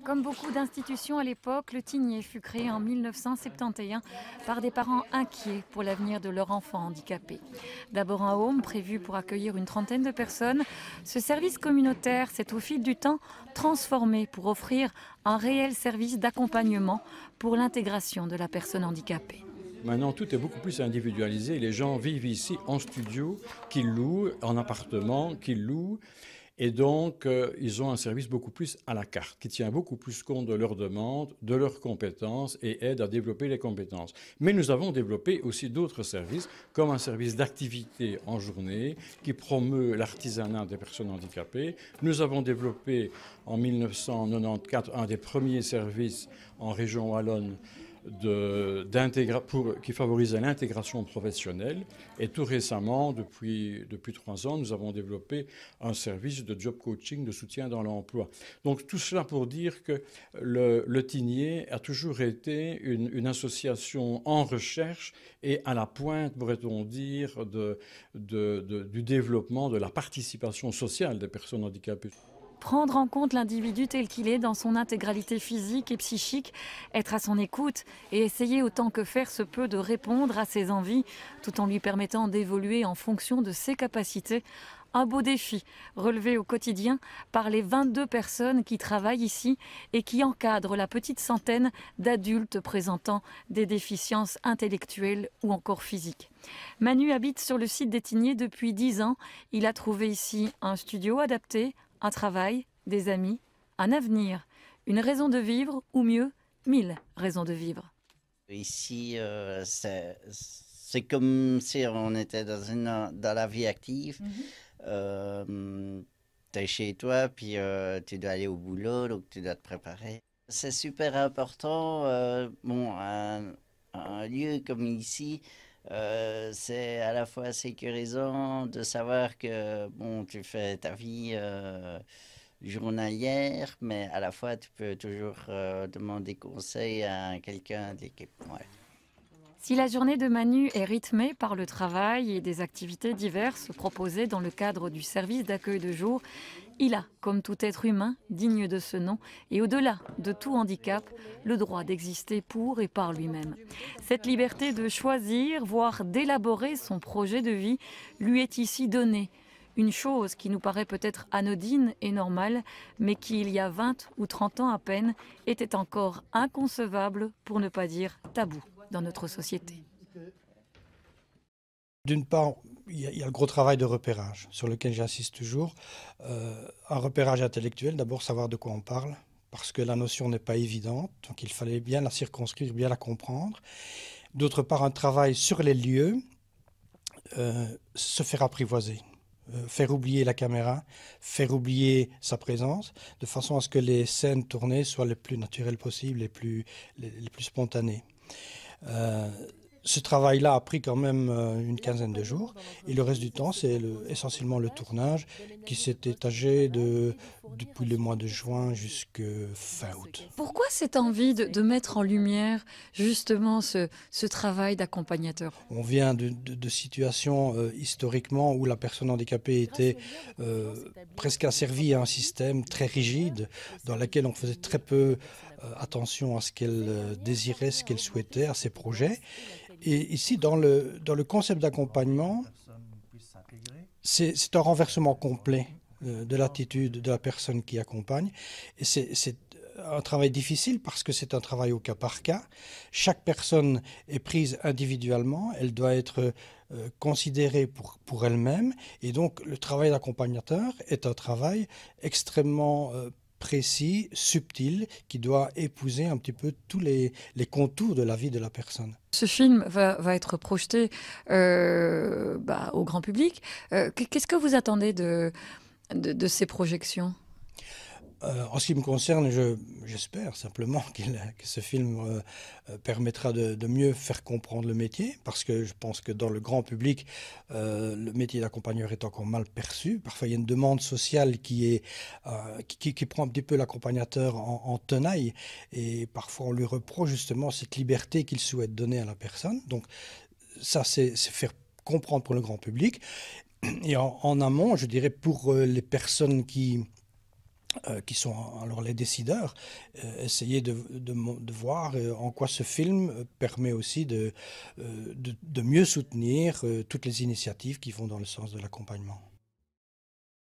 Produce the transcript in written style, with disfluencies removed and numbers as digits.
Comme beaucoup d'institutions à l'époque, le Tigné fut créé en 1971 par des parents inquiets pour l'avenir de leur enfant handicapé. D'abord un home prévu pour accueillir une trentaine de personnes, ce service communautaire s'est au fil du temps transformé pour offrir un réel service d'accompagnement pour l'intégration de la personne handicapée. Maintenant, tout est beaucoup plus individualisé. Les gens vivent ici en studio, qu'ils louent, en appartement, qu'ils louent. Et donc, ils ont un service beaucoup plus à la carte, qui tient beaucoup plus compte de leurs demandes, de leurs compétences et aide à développer les compétences. Mais nous avons développé aussi d'autres services, comme un service d'activité en journée, qui promeut l'artisanat des personnes handicapées. Nous avons développé en 1994 un des premiers services en région wallonne qui favorisait l'intégration professionnelle. Et tout récemment, depuis 3 ans, nous avons développé un service de job coaching, de soutien dans l'emploi. Donc tout cela pour dire que le Tigné a toujours été une association en recherche et à la pointe, pourrait-on dire, du développement de la participation sociale des personnes handicapées. Prendre en compte l'individu tel qu'il est dans son intégralité physique et psychique, être à son écoute et essayer autant que faire se peut de répondre à ses envies tout en lui permettant d'évoluer en fonction de ses capacités. Un beau défi relevé au quotidien par les 22 personnes qui travaillent ici et qui encadrent la petite centaine d'adultes présentant des déficiences intellectuelles ou encore physiques. Manu habite sur le site des Tigners depuis 10 ans. Il a trouvé ici un studio adapté, un travail, des amis, un avenir, une raison de vivre, ou mieux, 1000 raisons de vivre. Ici, c'est comme si on était dans la vie active. T'es chez toi, puis tu dois aller au boulot, donc tu dois te préparer. C'est super important. Bon, un lieu comme ici, c'est à la fois sécurisant de savoir que bon, tu fais ta vie journalière, mais à la fois tu peux toujours demander conseil à quelqu'un de l'équipe. Ouais. Si la journée de Manu est rythmée par le travail et des activités diverses proposées dans le cadre du service d'accueil de jour, il a, comme tout être humain digne de ce nom, et au-delà de tout handicap, le droit d'exister pour et par lui-même. Cette liberté de choisir, voire d'élaborer son projet de vie, lui est ici donnée. Une chose qui nous paraît peut-être anodine et normale, mais qui, il y a 20 ou 30 ans à peine, était encore inconcevable, pour ne pas dire tabou, dans notre société. D'une part, il y a le gros travail de repérage sur lequel j'insiste toujours. Un repérage intellectuel, d'abord savoir de quoi on parle, parce que la notion n'est pas évidente, donc il fallait bien la circonscrire, bien la comprendre. D'autre part, un travail sur les lieux, se faire apprivoiser. Faire oublier la caméra, faire oublier sa présence, de façon à ce que les scènes tournées soient les plus naturelles possibles, les plus spontanées. Ce travail-là a pris quand même une quinzaine de jours. Et le reste du temps, c'est essentiellement le tournage qui s'est étagé depuis le mois de juin jusqu'à fin août. Pourquoi cette envie de mettre en lumière justement ce travail d'accompagnateur? On vient de situations historiquement où la personne handicapée était presque asservie à un système très rigide dans lequel on faisait très peu attention à ce qu'elle désirait, ce qu'elle souhaitait, à ses projets. Et ici, dans le concept d'accompagnement, c'est un renversement complet de l'attitude de la personne qui accompagne. Et c'est un travail difficile parce que c'est un travail au cas par cas. Chaque personne est prise individuellement, elle doit être considérée pour elle-même. Et donc, le travail d'accompagnateur est un travail extrêmement précis, subtil, qui doit épouser un petit peu tous les contours de la vie de la personne. Ce film va être projeté au grand public. Qu'est-ce que vous attendez de ces projections ? En ce qui me concerne, j'espère simplement que ce film permettra de mieux faire comprendre le métier, parce que je pense que dans le grand public, le métier d'accompagneur est encore mal perçu. Parfois, il y a une demande sociale qui prend un petit peu l'accompagnateur en tenaille, et parfois on lui reproche justement cette liberté qu'il souhaite donner à la personne. Donc ça, c'est faire comprendre pour le grand public. Et en amont, je dirais pour les personnes qui qui sont alors les décideurs, essayer de voir en quoi ce film permet aussi de mieux soutenir toutes les initiatives qui vont dans le sens de l'accompagnement.